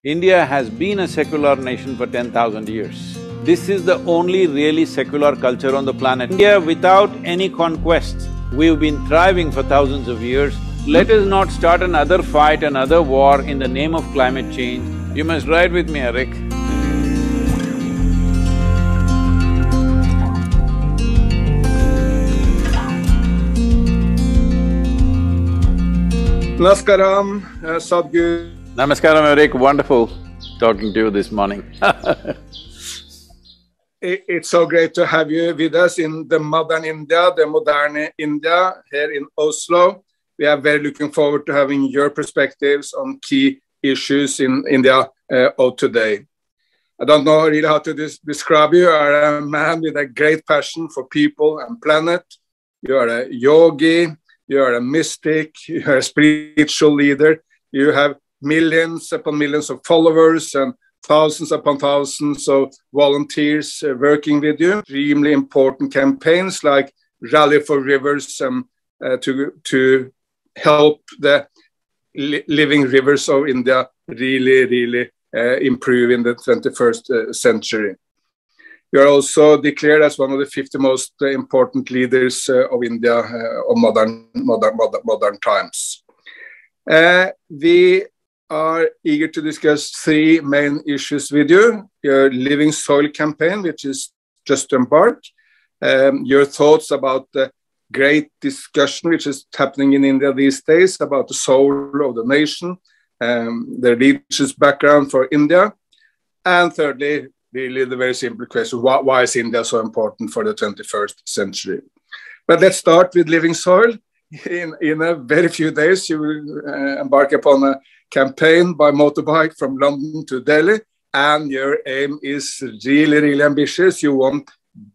India has been a secular nation for 10,000 years. This is the only really secular culture on the planet. India, without any conquest, we've been thriving for thousands of years. Let us not start another fight, another war in the name of climate change. You must ride with me, Erik. Namaskaram, Sadhguru. Namaskaram, Erik. Wonderful talking to you this morning. It's so great to have you with us in the modern India, the modern India here in Oslo. We are very looking forward to having your perspectives on key issues in India of today. I don't know really how to describe you. You are a man with a great passion for people and planet. You are a yogi. You are a mystic, you are a spiritual leader, you have millions upon millions of followers and thousands upon thousands of volunteers working with you. Extremely important campaigns like Rally for Rivers to help the living rivers of India really improve in the 21st century. You are also declared as one of the 50 most important leaders of India of modern times. We are eager to discuss three main issues with you. Your Living Soil campaign, which is just embarked. Your thoughts about the great discussion which is happening in India these days about the soul of the nation, the religious background for India. And thirdly, really the very simple question, why is India so important for the 21st century? But let's start with Living Soil. In a very few days, you will embark upon a campaign by motorbike from London to Delhi, and your aim is really ambitious. You want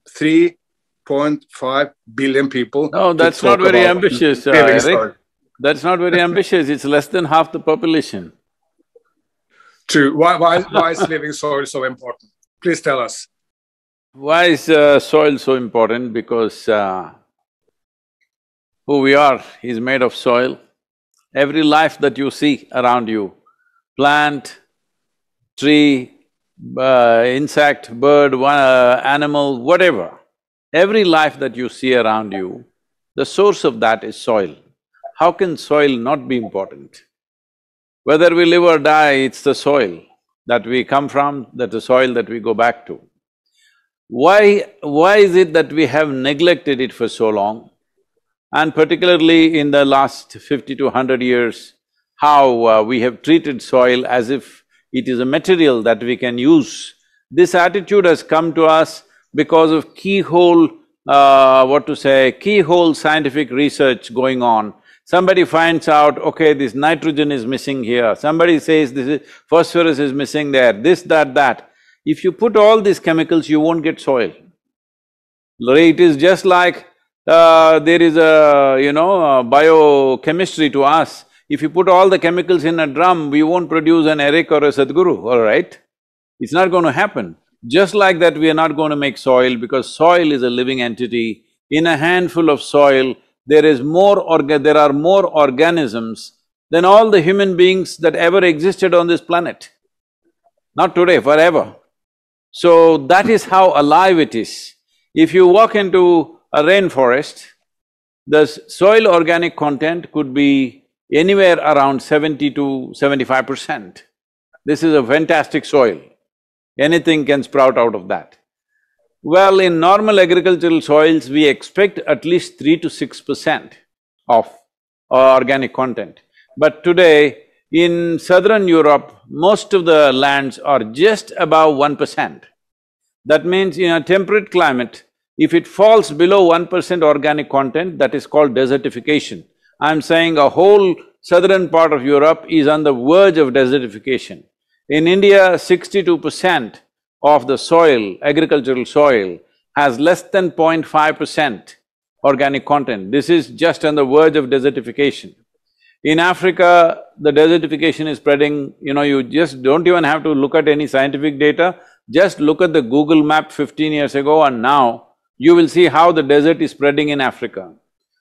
3.5 billion people. No, that's not very ambitious, Erik. That's not very ambitious, it's less than half the population. True. Why is Living Soil so important? Please tell us. Why is soil so important? Because who we are is made of soil. Every life that you see around you, plant, tree, insect, bird, animal, whatever, every life that you see around you, the source of that is soil. How can soil not be important? Whether we live or die, it's the soil that we come from, that's the soil that we go back to. Why is it that we have neglected it for so long? And particularly in the last 50 to 100 years, how we have treated soil as if it is a material that we can use. This attitude has come to us because of keyhole scientific research going on. Somebody finds out, okay, this nitrogen is missing here, somebody says this is… phosphorus is missing there, this, that. If you put all these chemicals, you won't get soil. It is just like there is a biochemistry to us. If you put all the chemicals in a drum, we won't produce an Erik or a Sadhguru, all right? It's not going to happen. Just like that, we are not going to make soil because soil is a living entity. In a handful of soil, there are more organisms than all the human beings that ever existed on this planet. Not today, forever. So that is how alive it is. If you walk into a rainforest, the soil organic content could be anywhere around 70 to 75%. This is a fantastic soil. Anything can sprout out of that. Well, in normal agricultural soils, we expect at least 3 to 6% of organic content. But today, in southern Europe, most of the lands are just above 1%. That means in a temperate climate, if it falls below 1% organic content, that is called desertification. I'm saying a whole southern part of Europe is on the verge of desertification. In India, 62% of the soil, agricultural soil, has less than 0.5% organic content. This is just on the verge of desertification. In Africa, the desertification is spreading, you just don't even have to look at any scientific data, just look at the Google map 15 years ago and now, you will see how the desert is spreading in Africa.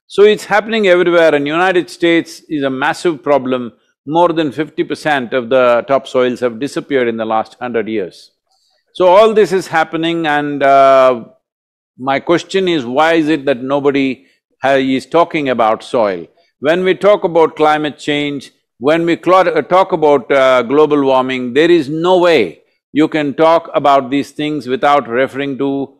So it's happening everywhere, and United States is a massive problem more than 50% of the topsoils have disappeared in the last 100 years. So all this is happening, and my question is, why is it that nobody is talking about soil? When we talk about climate change, when we talk about global warming, there is no way you can talk about these things without referring to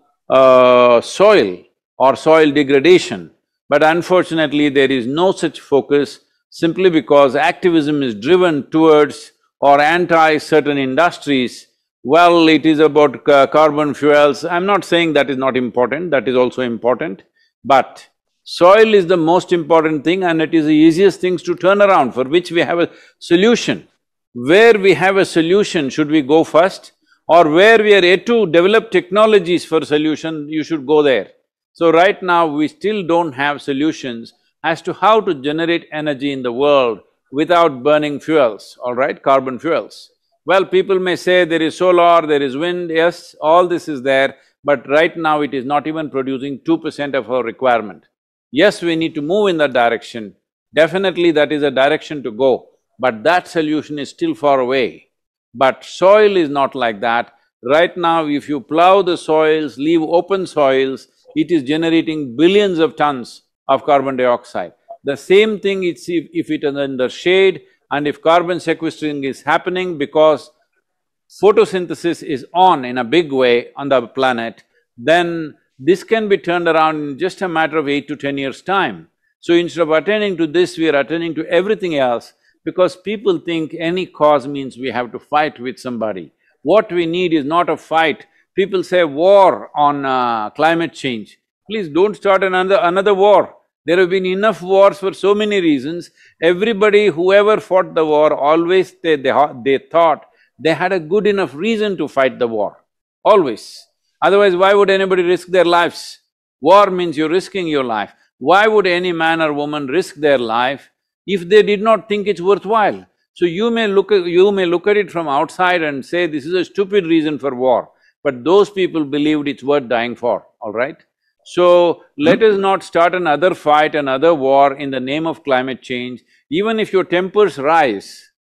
soil or soil degradation. But unfortunately, there is no such focus simply because activism is driven towards or anti certain industries. Well, it is about carbon fuels. I'm not saying that is not important, that is also important. But soil is the most important thing, and it is the easiest things to turn around, for which we have a solution. Where we have a solution, should we go first? Or where we are yet to develop technologies for solution, you should go there. So right now, we still don't have solutions as to how to generate energy in the world without burning fuels, all right, carbon fuels. Well, people may say there is solar, there is wind, yes, all this is there, but right now it is not even producing 2% of our requirement. Yes, we need to move in that direction, definitely that is a direction to go, but that solution is still far away. But soil is not like that. Right now, if you plow the soils, leave open soils, it is generating billions of tons of carbon dioxide. The same thing if it is under shade, and if carbon sequestering is happening because photosynthesis is on in a big way on the planet, then this can be turned around in just a matter of 8 to 10 years' time. So instead of attending to this, we are attending to everything else, because people think any cause means we have to fight with somebody. What we need is not a fight. People say war on climate change. Please don't start another war. There have been enough wars for so many reasons. Everybody, whoever fought the war, always they thought they had a good enough reason to fight the war, always. Otherwise, why would anybody risk their lives? War means you're risking your life. Why would any man or woman risk their life if they did not think it's worthwhile? So you may look at it from outside and say this is a stupid reason for war, but those people believed it's worth dying for, all right? So, let us not start another fight, another war in the name of climate change. Even if your tempers rise,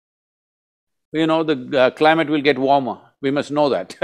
you know, the climate will get warmer. We must know that.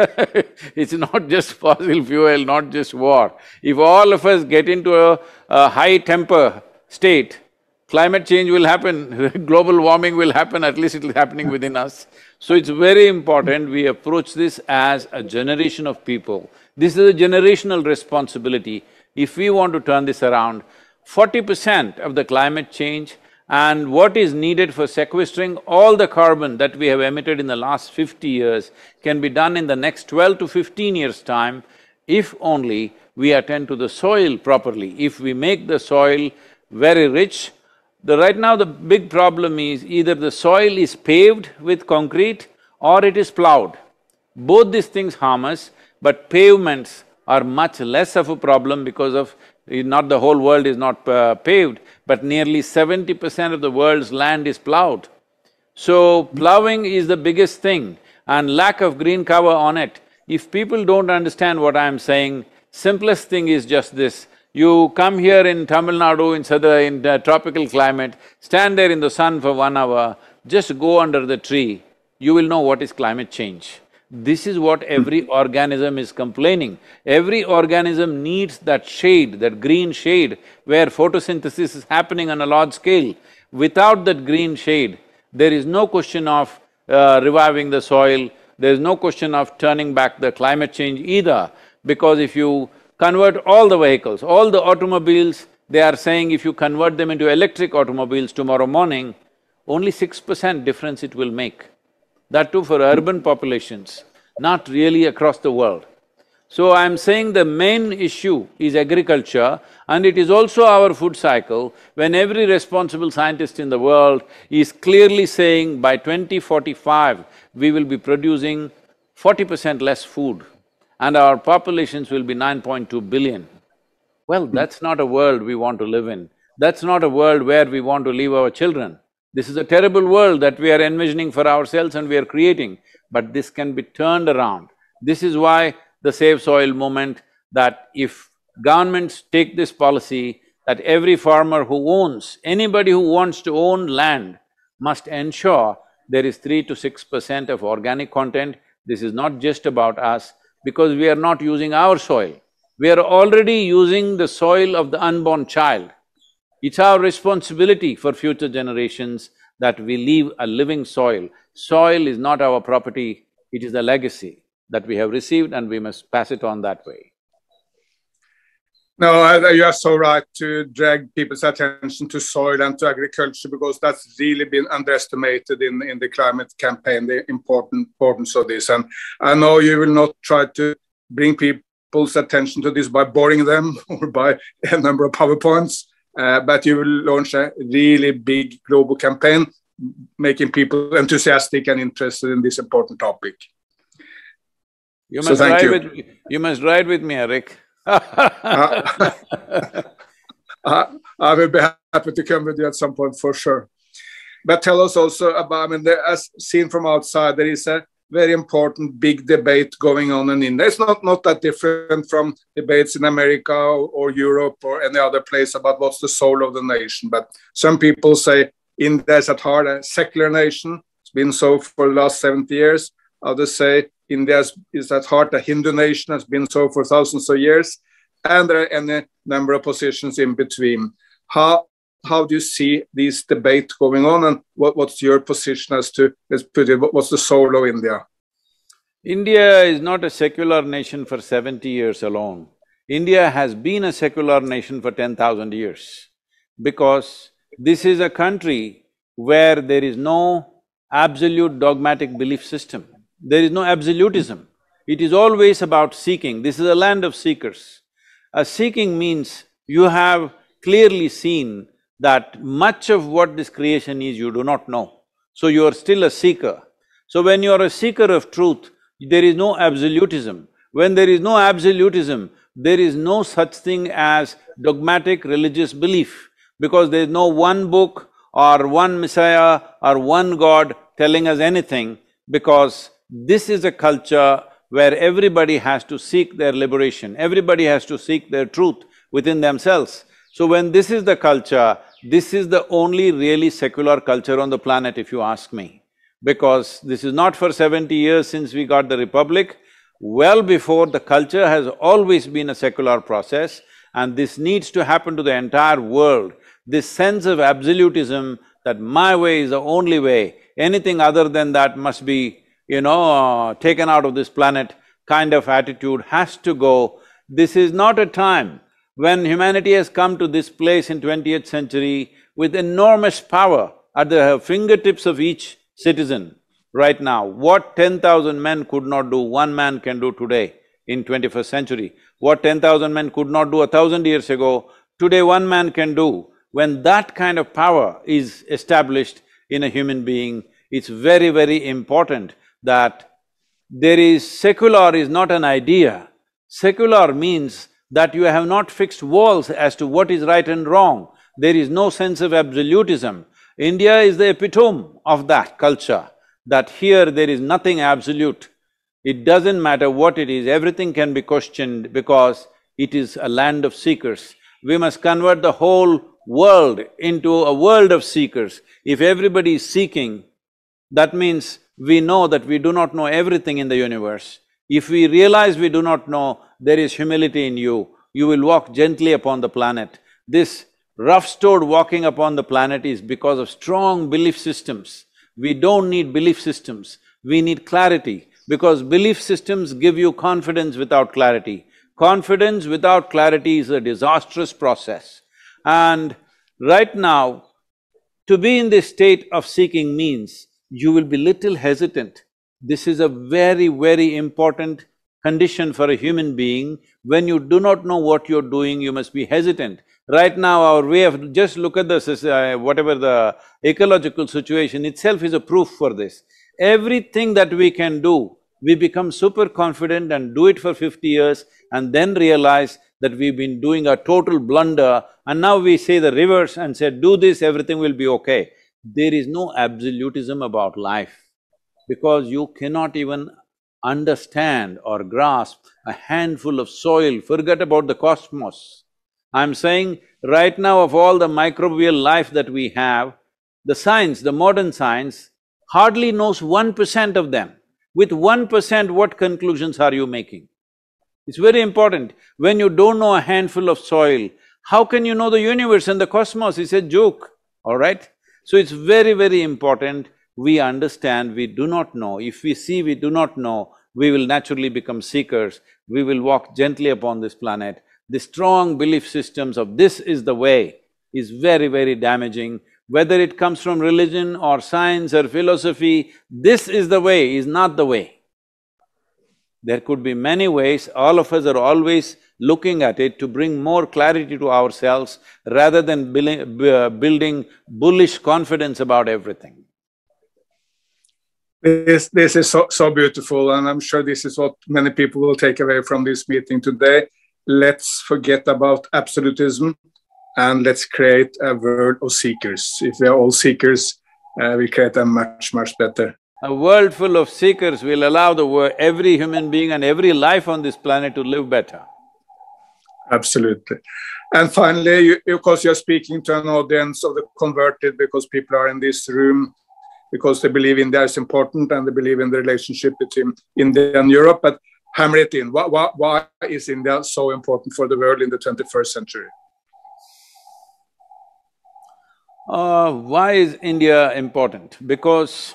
It's not just fossil fuel, not just war. If all of us get into a high temper state, climate change will happen, global warming will happen, at least it's happening within us. So it's very important we approach this as a generation of people. This is a generational responsibility. If we want to turn this around, 40% of the climate change and what is needed for sequestering all the carbon that we have emitted in the last 50 years can be done in the next 12 to 15 years' time, if only we attend to the soil properly. If we make the soil very rich, right now the big problem is either the soil is paved with concrete or it is plowed. Both these things harm us, but pavements are much less of a problem because of… not the whole world is not paved, but nearly 70% of the world's land is plowed. So, plowing is the biggest thing, and lack of green cover on it. If people don't understand what I'm saying, simplest thing is just this. You come here in Tamil Nadu, in the tropical climate, stand there in the sun for 1 hour, just go under the tree, you will know what is climate change. This is what every organism is complaining. Every organism needs that shade, that green shade, where photosynthesis is happening on a large scale. Without that green shade, there is no question of reviving the soil, there is no question of turning back the climate change either, because if you convert all the vehicles, all the automobiles, they are saying if you convert them into electric automobiles tomorrow morning, only 6% difference it will make. That too for urban populations, not really across the world. So I'm saying the main issue is agriculture, and it is also our food cycle, when every responsible scientist in the world is clearly saying by 2045, we will be producing 40% less food and our populations will be 9.2 billion. Well, that's not a world we want to live in. That's not a world where we want to leave our children. This is a terrible world that we are envisioning for ourselves and we are creating, but this can be turned around. This is why the Save Soil movement, that if governments take this policy, that every farmer who owns, anybody who wants to own land, must ensure there is 3 to 6% of organic content. This is not just about us, because we are not using our soil. We are already using the soil of the unborn child. It's our responsibility for future generations that we leave a living soil. Soil is not our property, it is a legacy that we have received and we must pass it on that way. No, you are so right to drag people's attention to soil and to agriculture, because that's really been underestimated in the climate campaign, the importance of this. And I know you will not try to bring people's attention to this by boring them or by a number of PowerPoints, but you will launch a really big global campaign, making people enthusiastic and interested in this important topic. You must ride with me, Erik. I will be happy to come with you at some point for sure. But tell us also about, as seen from outside, there is a very important big debate going on in India. It's not that different from debates in America or Europe or any other place about what's the soul of the nation. But some people say India is at heart a secular nation. It's been so for the last 70 years. Others say India is at heart a Hindu nation, has been so for thousands of years. And there are any number of positions in between. How do you see this debate going on, and what's your position as to, let's put it, what's the soul of India? India is not a secular nation for 70 years alone. India has been a secular nation for 10,000 years, because this is a country where there is no absolute dogmatic belief system. There is no absolutism. It is always about seeking. This is a land of seekers. A seeking means you have clearly seen that much of what this creation is you do not know, so you are still a seeker. So when you are a seeker of truth, there is no absolutism. When there is no absolutism, there is no such thing as dogmatic religious belief, because there is no one book or one Messiah or one God telling us anything, because this is a culture where everybody has to seek their liberation, everybody has to seek their truth within themselves. So when this is the culture, this is the only really secular culture on the planet, if you ask me. Because this is not for 70 years since we got the republic. Well before, the culture has always been a secular process, and this needs to happen to the entire world. This sense of absolutism that my way is the only way, anything other than that must be, taken out of this planet kind of attitude has to go. This is not a time when humanity has come to this place in 20th century with enormous power at the fingertips of each citizen. Right now, what 10,000 men could not do, one man can do today in 21st century. What 10,000 men could not do 1,000 years ago, today one man can do. When that kind of power is established in a human being, it's very, very important that secular is not an idea. Secular means that you have not fixed walls as to what is right and wrong. There is no sense of absolutism. India is the epitome of that culture, that here there is nothing absolute. It doesn't matter what it is, everything can be questioned because it is a land of seekers. We must convert the whole world into a world of seekers. If everybody is seeking, that means we know that we do not know everything in the universe. If we realize we do not know, there is humility in you. You will walk gently upon the planet. This rough-stowed walking upon the planet is because of strong belief systems. We don't need belief systems, we need clarity, because belief systems give you confidence without clarity. Confidence without clarity is a disastrous process. And right now, to be in this state of seeking means you will be little hesitant. This is a very, very important condition for a human being. When you do not know what you're doing, you must be hesitant. Right now, our way of… just look at the ecological situation itself is a proof for this. Everything that we can do, we become super confident and do it for 50 years and then realize that we've been doing a total blunder, and now we say the reverse and say, do this, everything will be okay. There is no absolutism about life, because you cannot even understand or grasp a handful of soil, forget about the cosmos. I'm saying right now, of all the microbial life that we have, The science, the modern science, hardly knows 1% of them. With 1%, what conclusions are you making? It's very important. When you don't know a handful of soil, how can you know the universe and the cosmos? It's a joke, all right? So it's very, very important we understand we do not know. If we see we do not know, we will naturally become seekers, we will walk gently upon this planet. The strong belief systems of this is the way is very, very damaging. Whether it comes from religion or science or philosophy, this is the way is not the way. There could be many ways, all of us are always looking at it to bring more clarity to ourselves rather than building bullish confidence about everything. This is so beautiful, and I'm sure this is what many people will take away from this meeting today. Let's forget about absolutism and let's create a world of seekers. If we are all seekers, we create a much, much better. A world full of seekers will allow every human being and every life on this planet to live better. Absolutely. And finally, of course, you're speaking to an audience of the converted because people are in this room because they believe India is important and they believe in the relationship between India and Europe. But hammer it in. Why is India so important for the world in the 21st century? Why is India important? Because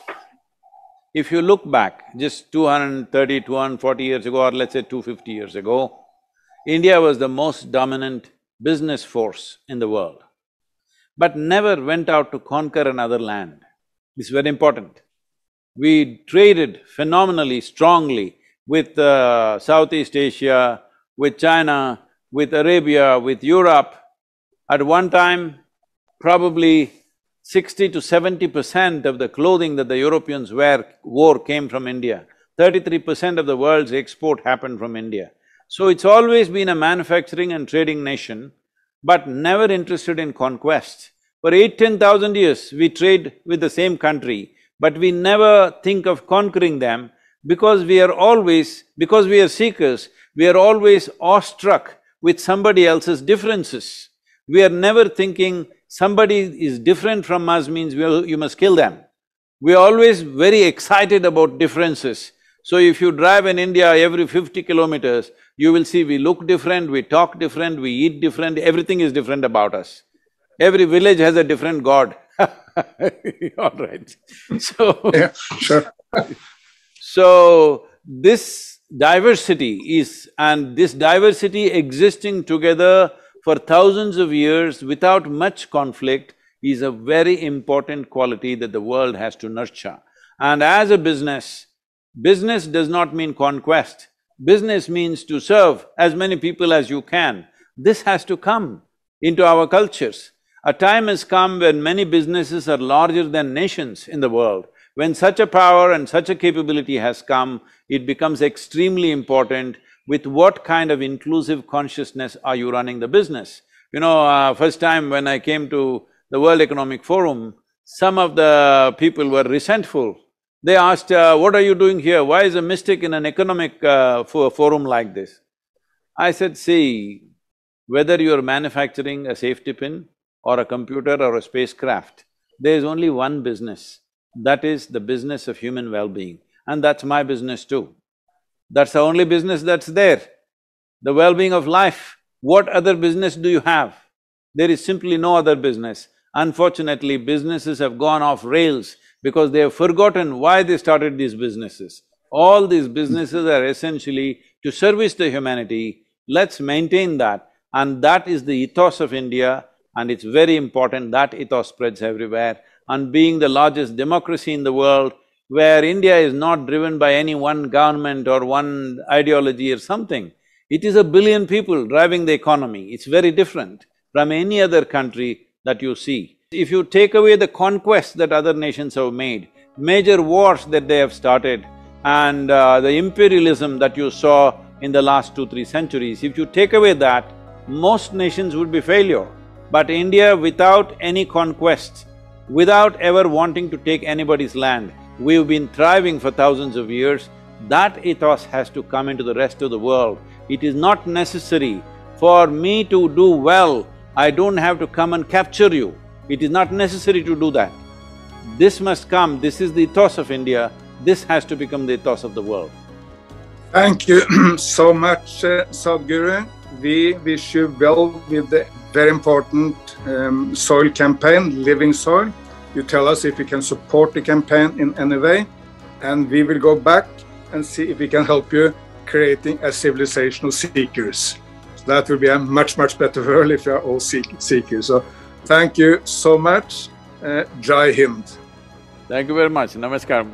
if you look back just 230, 240 years ago, or let's say 250 years ago, India was the most dominant business force in the world, but never went out to conquer another land. It's very important. We traded phenomenally strongly with Southeast Asia, with China, with Arabia, with Europe. At one time, probably 60 to 70% of the clothing that the Europeans wore came from India. 33% of the world's export happened from India. So it's always been a manufacturing and trading nation, but never interested in conquest. For 8,000–10,000 years, we trade with the same country, but we never think of conquering them because we are seekers, we are always awestruck with somebody else's differences. We are never thinking somebody is different from us means you must kill them. We are always very excited about differences. So if you drive in India every 50 kilometers, you will see we look different, we talk different, we eat different, everything is different about us. Every village has a different god. All right. So yeah, sure. So this diversity existing together for thousands of years without much conflict is a very important quality that the world has to nurture. And as a business does not mean conquest. Business means to serve as many people as you can. This has to come into our cultures. A time has come when many businesses are larger than nations in the world. When such a power and such a capability has come, it becomes extremely important with what kind of inclusive consciousness are you running the business. You know, first time when I came to the World Economic Forum, some of the people were resentful. They asked, what are you doing here? Why is a mystic in an economic forum like this? I said, see, whether you're manufacturing a safety pin or a computer or a spacecraft, there is only one business. That is the business of human well-being, and that's my business too. That's the only business that's there. The well-being of life. What other business do you have? There is simply no other business. Unfortunately, businesses have gone off rails because they have forgotten why they started these businesses. All these businesses are essentially to service the humanity. Let's maintain that, and that is the ethos of India, and it's very important that ethos spreads everywhere. And being the largest democracy in the world, where India is not driven by any one government or one ideology or something, it is 1 billion people driving the economy. It's very different from any other country that you see. If you take away the conquests that other nations have made, major wars that they have started, and the imperialism that you saw in the last 2–3 centuries, if you take away that, most nations would be failure. But India, without any conquest, without ever wanting to take anybody's land, we've been thriving for thousands of years. That ethos has to come into the rest of the world. It is not necessary for me to do well, I don't have to come and capture you. It is not necessary to do that. this must come, this is the ethos of India, this has to become the ethos of the world. Thank you so much, Sadhguru. We wish you well with the very important soil campaign, Living Soil. You tell us if we can support the campaign in any way, and we will go back and see if we can help you creating a civilization of seekers. So that will be a much, much better world if you are all seekers. So thank you so much. Jai Hind. Thank you very much. Namaskar.